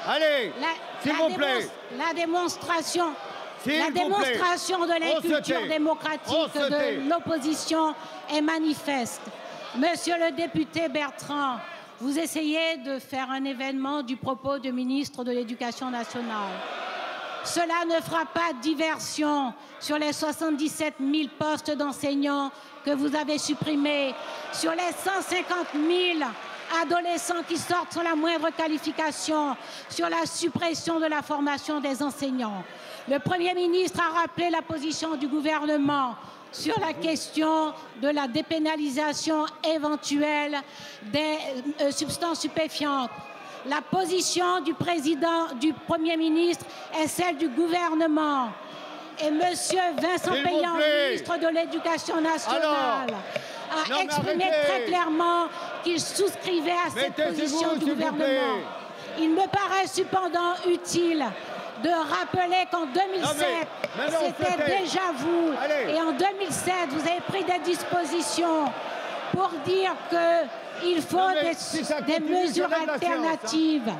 Allez, s'il vous plaît. La démonstration de l'inculture démocratique de l'opposition est manifeste. Monsieur le député Bertrand, vous essayez de faire un événement du propos du ministre de l'Éducation nationale. Cela ne fera pas diversion sur les 77 000 postes d'enseignants que vous avez supprimés, sur les 150 000 adolescents qui sortent sans la moindre qualification, sur la suppression de la formation des enseignants. Le Premier ministre a rappelé la position du gouvernement sur la question de la dépénalisation éventuelle des substances stupéfiantes. La position du Premier ministre est celle du gouvernement. Et M. Vincent Payan, ministre de l'Éducation nationale, a exprimé très clairement qu'il souscrivait à cette position du gouvernement. Il me paraît cependant utile de rappeler qu'en 2007, c'était déjà vous. Et en 2007, vous avez pris des dispositions pour dire qu'il faut des mesures alternatives.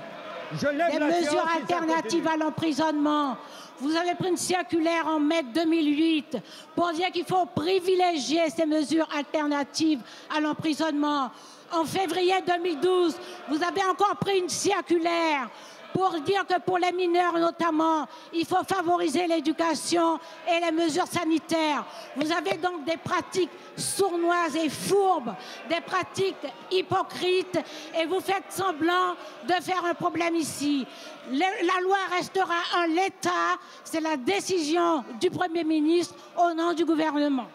Des mesures alternatives à l'emprisonnement. Vous avez pris une circulaire en mai 2008 pour dire qu'il faut privilégier ces mesures alternatives à l'emprisonnement. En février 2012, vous avez encore pris une circulaire pour dire que pour les mineurs notamment, il faut favoriser l'éducation et les mesures sanitaires. Vous avez donc des pratiques sournoises et fourbes, des pratiques hypocrites, et vous faites semblant de faire un problème ici. La loi restera en l'état, c'est la décision du Premier ministre au nom du gouvernement.